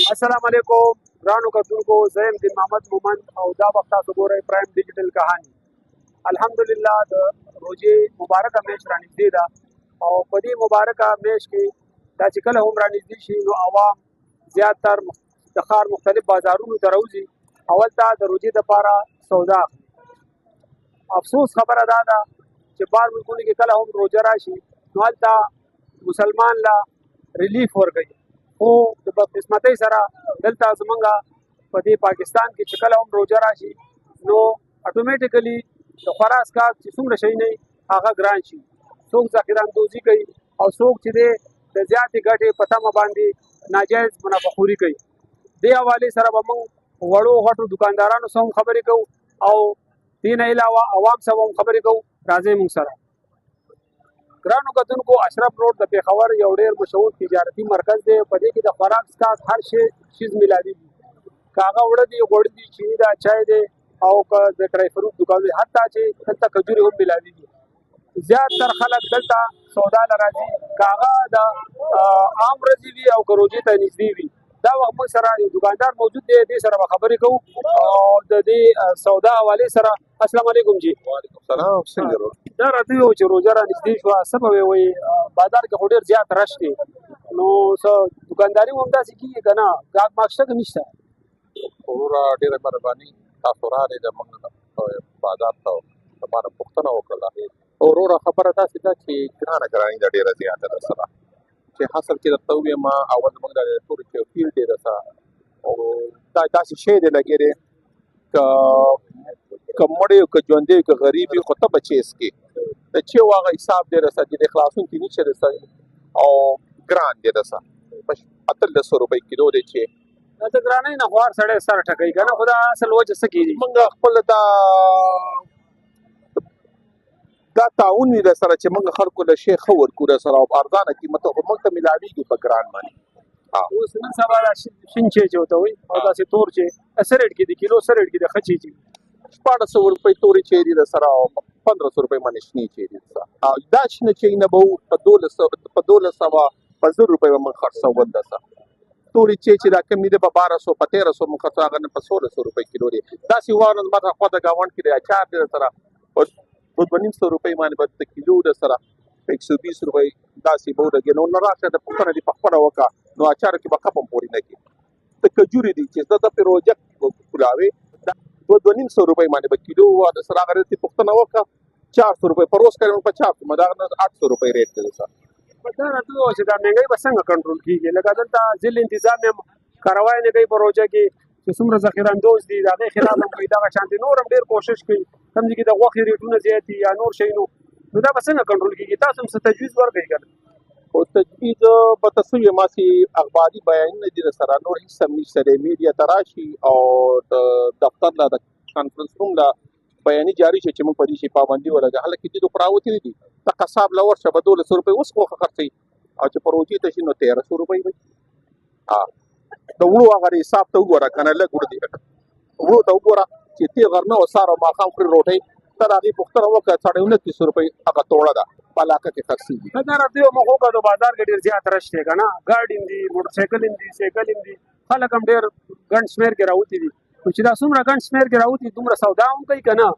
السلام علیکم ګرانو کتونکو، زه یم دین محمد مومند او دا وخت تاسو ګورئ پرایم ډیجیټل کهانی. الحمدلله د روژې مبارکه میاشت رانږدې ده او په دې مبارکه میاشت کې دا چې کله هم رانږدې شي نو عوام زیاتر د ښار مختلف بازارونو ته راوځي اول ته د روژې دپاره سودا اخلي. افسوس خبره دا ده چې بار ملکونو کې کله هم روژه راشي نو هلته مسلمان له ریلیف ورکوي، خو د بدقسمتۍ سره دلته زمونږ په دې پاکستان کې چې کله هم روژه راشي نو اټومیټیکلی د خوراک څښاک چې څومره شی نه هغه ګران شي. څوک ذخیره اندوزي کوي او څوک چې دی د زیاتې ګټې په تمه باندې ناجایز منافعخوري کوي. دې حوالې سره به موږ وړو غټو دکاندارانو سره هم خبرې کوو او دې نه علاوه عوام سره هم خبرې کوو. راځئ موږ سره. ګرانو کتونکو، اشرف روډ د پېښور یو ډېر مشهور تجارتي مرکز دی. په دې کې د خوراک څښاک هر شیز میلاویږي، که هغه وړه دي، غوړي دي، چیني ده، چای دی او که د ډرای فروټ دوکان دی، حتی چې دلته کجورې هم میلاویږي. زیاتر خلک دلته سودا له راځي، که هغه د عام ورځې وي او که روژې ته نږدې وي. دا وخت موږ سره یو دکاندار موجود دی، دې سره به خبرې کوو او د دې سودا حوالې سره. السلام علیکم جی. وعلیکم السلام. څنګه رو دا راته ویل چې روژه را نږدې شوه، څه به وایي بازار کې خو ډېر زیات رش دی، نو څه دکانداري هم همداسې کېږي که نه؟ ګاګ ماګ شته که نشته؟ وروره ډېره مهرباني، تاسو راغلئ د موږ بازار ته زما نه پوښتنه وکړله. وروره خبره داسې ده چې ګراني ده ډېره زیاته ده سره، چې حاصل کې درته ووایم اول موږ د تورې چوکۍ ډېره څه او دا داسې شی دی لګې دی که مړی او که ژوندی او که غریب وي خو ته به چیز کې د چې هغه حساب دی رسه چې د خلاصون کې نشته رسه او ګران دی رسه 1800 روپۍ کیلو دی چې د ګرانۍ نه خو هر سړی سر ټکوي که نه، خو دا اصل وجه څه کېږي؟ موږ خپل دا تعاون وي در سره چې موږ خلکو له شی ښه ورکړو در سره او په ارزانه قیمت خو موږ ته میلاویږي په ګران باندې. اوس نن سبا دا شین چای چې ورته وایي او داسې تور چای څه ریټ کې دي کیلو؟ څه ریټ کې د ښه چای چې 1400 روپۍ تورې چای دي در سره او 1500 روپۍ باندې شنې چای دي در سره. دا شنه چای نه به په 1200 په 1000 روپۍ به موږ خرڅول در سره. تورې چای چې دا کم دي په 1200 په 1300 موږ خرڅو، هغه نه په 1600 روپۍ کیلو دي. داسې واورن ماته خوا د ګاونډ کې د اچار دی در سره په 250 روپۍ باندې به د کیلو در سره 120 روپۍ داسې به ولګي. نو نه راشه د پوښتنه دې په خپله وکړه، نو اچارو کې به کپم پورې نه کړي. د کجورې دي چې زه د پې روژه کولاوې 250 روپۍ باندې به کیلو د سره هغه دې پوښتنه وکړه 400 روپۍ په روز کوي په 400 مدا 800 روپۍ ریټ دی سره. دا راته وایي چې دا مهنګۍ به څنګه کنټرول کېږي؟ لکه دلته ځل انتظام هم کاروای نه کوي په روژه کې چې څومره ذخیره اندوز دي د هغې خلاف هم کوي. دغه شانتې نور هم ډېر کوشش کوي کوم ځای کې د غوښې ریټونه زیات دي یا نور شیونو، نو دا به څنګه کنټرول کېږي؟ تاسو هم څه تجویز ورکړئ که نه؟ او تجویز به ته څه ویم هسې اخباري بیانونه دي در سره، نور هېڅ هم نشته دی. میډیا ته راشي او د دفتر له د کانفرنس روم له بیاني جاري شي چې موږ په دې شي پابندي ولګوو. هلکې دې خو راوتې نه دي، ته قصاب له ورشه به 1200 روپۍ اوس غوښه خرڅوي او چې په روژې ته شي نو 1300 روپۍ وي. د وړو هغه حساب ته وګوره که نه، لږ وړه دي وړو ته وګوره چې تېغ غرمه او سهار او ماښام خوري روټۍ، ته د هغې پوښتنه وکړه 2900 روپۍ هغه توړه ده په علاقه کې خرڅېږي. دا راته ویل موږ وکړو بازار کې ډېر زیات رش دی که نه؟ ګاډي هم دي، موټرسایکل هم دي، سایکل هم دي، خلک هم ډېر ګڼ شمېر کې راوتي دي. نو چې دا څومره ګڼ شمېر کې راوتي دومره سودا هم کوي که نه؟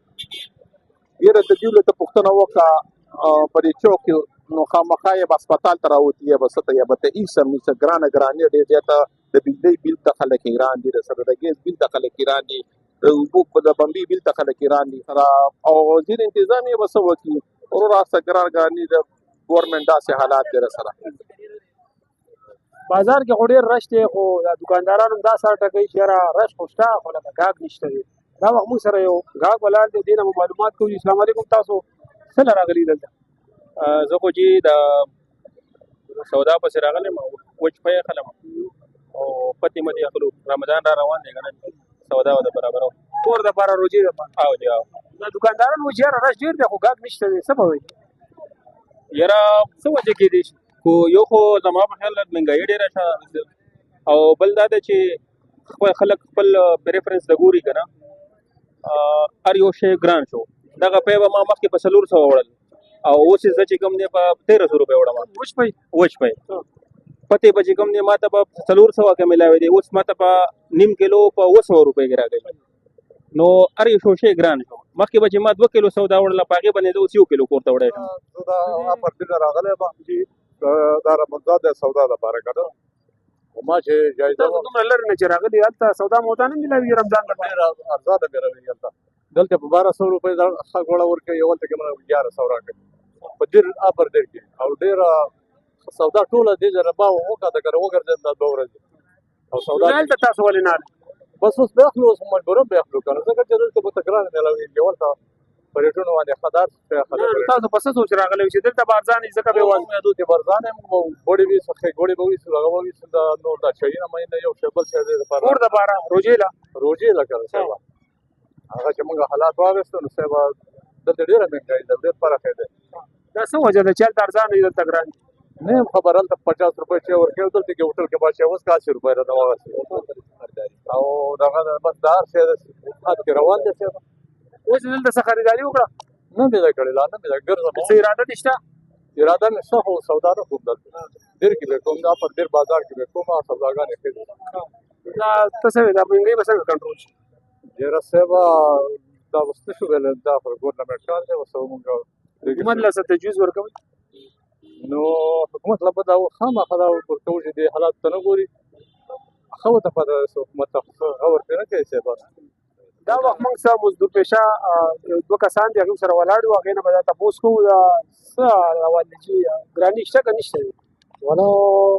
یاره د دې ته پوښتنه وکړه په دې چوک کې نو خامخا یې به هسپتال ته راوتي یا به څه ته یا به ته هېڅ هم نشته. ګرانه ګراني ډېر زیاته. د بجلۍ بیل ته خلک حیران دي، سره د ګیس بیل ته خلک حیران دي، د اوبو د بمبې بیل ته خلک حیران دي سره. او وزیر انتظام یې به څه وکړي؟ وروره هسته ګران ګراني د ګورنمنټ داسې حالات دی سره. بازار کې خو ډېر رش دی، خو دا دکاندارانو هم دا سر ټکوي چې یاره رش خو شته خو لکه ګاګ نشته دی. دا وخت موږ سره یو ګاګ ولاړ دی، دې نه مو معلومات کوو. السلام علیکم، تاسو څه له راغلي دلته؟ زه خو جی د سودا پسې راغلی یم، وچ پی اخلم او پتې متې اخلو. رمضان را روان دی که نه، سودا به د برابرو کور دپاره، روژې دپاره. او جی او دا دکانداران وایي چې یاره رش ډېر دی خو ګاګ نشته دی، څه به وایي؟ یاره څه وجه کېدی شي؟ خو یو خو زما په خیال مهنګایي ډېره شه، او بل دا ده چې خپل خلک خپل پریفرنس د ګوري که نه. هر یو شی ګران شو. دغه پی به ما مخکې په 400 وړل او اوس یې زه چې کوم دی په 1300 روپۍ وړم. وچ پی وچ پی پته به چې کوم دی ماته به 400 کې ملاوي دی، اوس ماته په نیم کیلو په 200 روپۍ کې راغی. نو هر یو شی ګران شو. مخکې به چې ما 2 کیلو سودا وړله په هغې باندې زه اوس 1 کیلو کور ته وړی شم. زه دا پر دې راغلی یم چې دا رمضان د سودا لپاره که نه ما چې جایزه تاسو دومره لرې نه چې راغلي هلته سودا مودا نه میلاوي رمضان لپاره؟ ډېره ارزانه مېلوي هلته. دلته په 1200 روپۍ ښه ګوړه ورکوي، هلته کې مله 1100 راکوي په ډېر اپر ډېر کې. او ډېره سودا ټوله دې ځای نه ما وکاته که وګرځېد دا 2 ورځې او سودا هلته تاسو ولې نه اخلئ؟ بس اوس به اخلو، اوس مجبوره به اخلو که نه، ځکه چې دلته به تکرار مېلاوېږي. هلته په ریټونو باندې ښه دار تاسو په څه سوچ راغلی چې دلته به ارزانه وي ځکه به وزن دلته به ارزانه یم، غوړې به ښې غوړې به ویسو، هغه به ویسو، دا نور دا چایونه مینه یو شی بل شی دې لپاره کور دپاره روژې له روژې لکه صاحبه هغه چې موږ حالات واخیستو نو صاحبه دلته ډېره مهنګایي ده، ډېر فرق دی. دا څه وجه ده چې هلته ارزانه وي دلته ګران دي؟ نه یم خبر، هلته 50 روپۍ چې ورکوي دلته کې هوټل کې باچې اوس 80 روپۍ راته واغستې او دغه بس د هر شی د حد کې روان دی صاحبه. اوس دلته څه خریداري وکړه؟ نه مې ده کړې، لا نه مې ده ګرځم. څه اراده دې شته؟ اراده مې شته خو سودا نه کوم دلته ډېر کې به کوم، دا پر ډېر بازار کې به کوم سوداګانې ښې دي. دا ته څه وایې دا مهنګۍ به څنګه کنټرول شي؟ ډېره صاحبه دا اوس څه شو ویلی، دا خو ګورنمنټ کار دی، اوس موږ حکومت له څه تجویز ورکوي؟ نو حکومت له به دا خامخا دا ورکوي چې دې حالاتو ته نه ګوري، ښه ورته پته ده چې حکومت ته ښه ورپرې نه کوي صاحبه. دا وخت موږ څه مزدور پیشه یو 2 کسان دي هغوی سره ولاړ یو، هغې نه به دا تپوس کوو دا څه روان دي چې ګراني شته که نشته دی؟ والا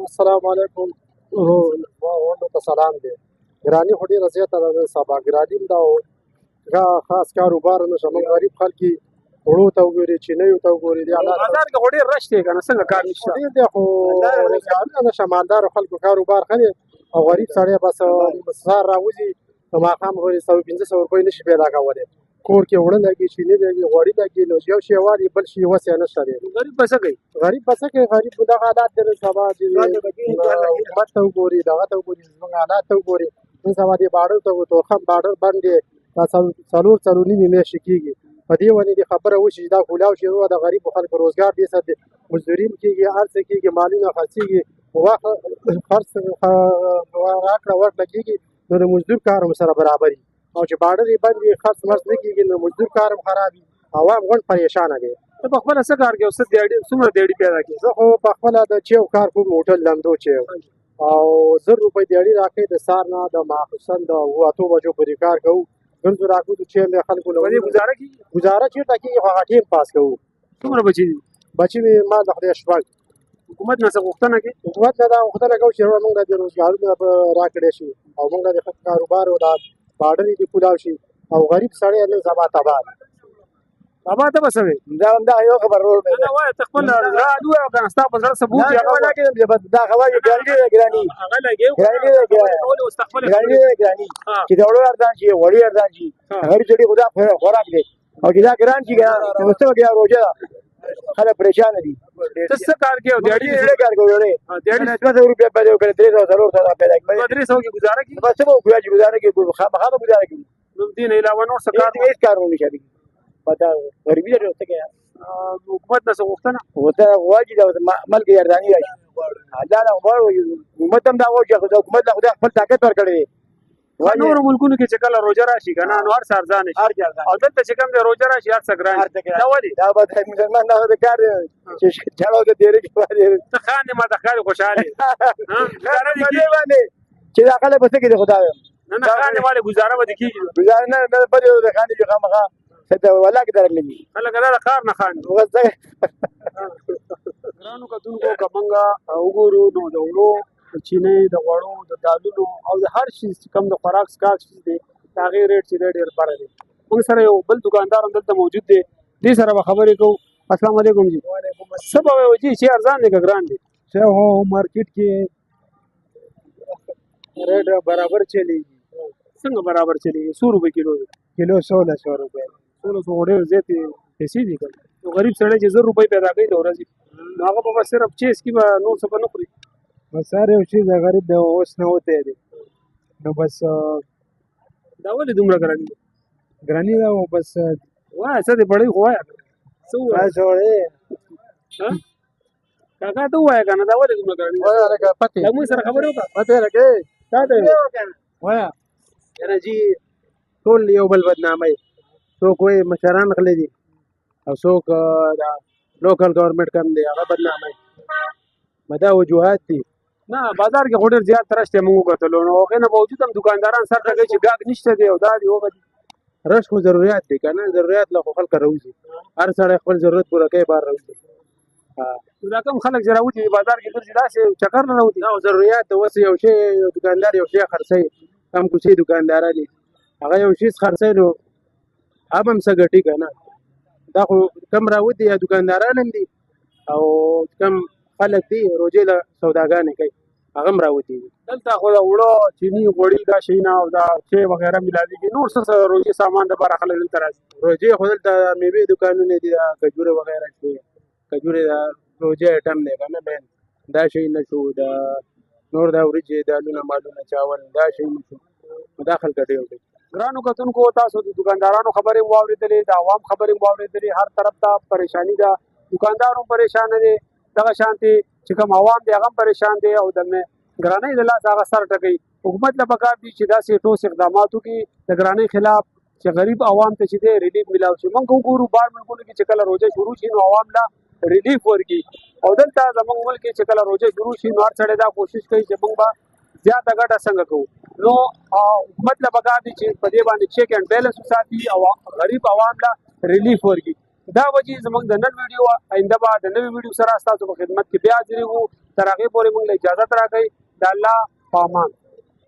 السلام علیکم ورونو ته سلام دی. ګراني خو ډېره زیاته ده، سبا ګراني هم ده او خاص کاروبار نشته. موږ غریب خلک یې وړو ته وګورې، چینیو ته وګورې، دې حالات بازار کې خو ډېر رش دی که نه، څنګه کار نشته؟ ډېر دی خو روزګارونه نشته، مالدارو خلکو کاروبار ښه دی او غریب سړی بس سهار راوځي د ماښام پورې 100-500 روپۍ نشي پیدا کولی. کور کې اوړه لګي، چیني لګي، غوړي لګي، نو یو شی والي بل شي وس یې نشته دی. غریب به څه کوي؟ غریب به څه کوي؟ غریب دغه حالات دی نن سبا چې حکومت ته وګوري، دغه ته وګوري، زموږ حالات ته وګوري. نن سبا دې باډر ته تورخم باډر بند دی، دا 4 نیمې میاشتې کېږي. په دې ونې دې خبره وشي چې دا کولاو شي، د غریبو خلکو روزګار دې سره مزدوري کېږي، هر څه کېږي، مالونه خرڅېږي، خرڅ راکړه ورکړه کېږي، نو د مزدور کار هم سره برابر وي. او چې باډر یې بند وي، خرڅ مرڅ نه کېږي، نو مزدور کار هم خراب وي، عوام غونډ پریشانه دی. ته په خپله څه کار کوې او څه دیاړي څومره دیاړي پیدا کوې؟ زه خو په خپله د چیو کار کوم، هوټل لمدو چیو، او 1000 روپۍ دیاړي راکوي د سهار نه د ماخوستن د 8 بجو پورې کار کوو. ګرځو راکو د چیو د خلکو له په دې ګزاره کېږي؟ ګزاره چېرته کېږي خو هغه ټیم پاس کوو. څومره بچي دي؟ بچي مې ما د خدای شپږ. حکومت نه څه غوښتنه کوي؟ حکومت نه دا غوښتنه کوو چې موږ د روزګارونه راکړی شي او موږ د کاروبار او د باډر دې کولاو شي او غریب سړی نن سبا تباه دی. بابا ته به څه وایې؟ دا همدغه یو خبر ورور دی. نه وایه ته خپل راډ ووایه که نه ستا په زړه څه بوت وي هغه ووایه. دا خبر یې ګراني دی، ګراني هغه لګېو ګراني دی، ټولې اوس ته خپله ګراني دی، ګراني چې د وړو ارزان شي، وړي ارزان شي، غریب سړي خو دا خوراک دی او چې دا ګران شي که نه نو څه بیا روژه ده، خلک پریشانه دي. ته څه کار کوې او دیاړي ډېر کار کوي، ډېر دیاړي 200 روپۍ پیدا وکړي، 300 400 پیدا کړي. 300 کې ګزاره کوي؟ بس څه به وکړو چې ګزاره کوي، خامخا به ګزاره کوي. نو دې نه علاوه نور څه کار هېڅ کار نه شي. پتا غریبي ده څه کوي. حکومت نه څه غوښتنه؟ غوښتنه غواړي چې د ملک ارزاني راشي. دا نه غواړو حکومت هم دا غواړي چې حکومت له خدای خپل طاقت ورکړی دی. نورو ملکونو کې چې کله روژه راشي که نه نو هر څه ارزانه شي، او دلته چې کوم دی روژه راشي هر څه ګران شي. دا ولې؟ دا به د مسلمان دغه د کار دی چې چاړه د تېرې کې باندې ته خاندې ما ته ښکاري خوشحال یې په دې باندې چې دا خلک به څه کوي خدای نه نه خاندې والې ګزاره به دې کېږي. ګزاره نه بلې د خاندې چې خامخا څه ولا کې درغلي خلک دا د کار نه خاندي. ګرانو کتونکو که موږ وګورو نو د وړو د چینۍ د غوړو د دالونو او د هر شي چې کوم د خوراک څښاک شي دی د هغې ریټ چې دی ډېر بره دی. موږ سره یو بل دوکاندار هم دلته موجود دی، دې سره به خبرې کوو. السلام علیکم جی. څه به وایو جی چې ارزان دی که ګران دی؟ څه هو مارکیټ کې ریټ برابر چلیږي. څنګه برابر چلیږي؟ 100 روپۍ کیلو دی. کیلو 1600 روپۍ. 1600 ډېر زیاتې پیسې دي که نو غریب سړی چې 1000 روپۍ پیدا کوي د ورځې نو هغه به بس صرف چیز کې به نور څه به نه خوري. بس هر یو شي د غریب د اوس نه وتی دی نو بس دا ولې دومره ګراني ده؟ ګراني ده او بس وایه څه دې پړی خو وایه څه ووایه؟ بس وړې کاکا ته ووایه که نه دا ولې دومره ګرانې وایه لکه پتې له موږ سره خبرې وکړه پتې لکه تا ته یې وایه یاره جي ټول یو بل بدناموي څوک وایي مشران غلي دي او څوک دا لوکل ګورنمنټ کم دی هغه بدناموي دا وجوهات دي نه بازار کې خو ډېر زیات ترش دی موږ وکتلو نو هغې نه باوجود هم دوکانداران سر ټکوي چې ګاهک نشته دی او دا دی هغه دي رش خو ضرورت دی که نه ضرورت له خو خلک راوځي هر سړی خپل ضرورت پوره کوي بهر راوځي دا کوم خلک چې راوځي بازار کې ګرځي داسې چکر نه راوځي دا ضرورت د اوس یو شی یو دکاندار یو شی خرڅوي کم کوچې دکانداران دي هغه یو شي خرڅوي نو هم څه ګټي که نه دا خو کم راوځي یا دکانداران هم دي او کم خلک دي روجې له سوداګانې کوي هغه هم راوځي دلته خو د اوړه چیني غوړي دا شیونه او دا چای وغیره میلاږي نور څه روژې سامان دپاره خلک دلته راځي روجې خو دلته میوې دکانونه دي دا کجورې وغیره شي کجورې دا روجې ایټم دی که نه مین دا شی نه شو دا نور دا وریجې دالونه مالونه چاول دا شی نه شو نو دا خلک ډېر کوي ګرانو کتونکو تاسو د دکاندارانو خبرې مو واورېدلې د عوام خبرې مو واورېدلې هر طرف ته پریشاني ده دکاندار هم پریشانه دی دغه شانتې چې کوم عوام دی هغه هم پریشان دی او د ګرانۍ د لاسه هغه سر ټکوي حکومت له پکار دي چې داسې ټوس اقدامات وکړي د ګرانۍ خلاف چې غریب عوام ته چې دی ریلیف میلاو شي موږ وګورو بهر ملکونو کې چې کله روژه شروع شي نو عوام له ریلیف ورکړي او دلته زموږ ملک کې چې کله روژه شروع شي نو هر سړی دا کوشش کوي چې موږ به زیاته ګټه څنګه کوو نو حکومت له پکار دي چې په دې باندې چیک اینډ بیلنس وساتي او غریب عوام له ریلیف ورکړي دا وجې زموږ د نن ویډیو آینده به د نوي ویډیو سره ستاسو په خدمت کې بیا حاضرېږو تر هغې پورې موږ له اجازت راکوئ د الله په امان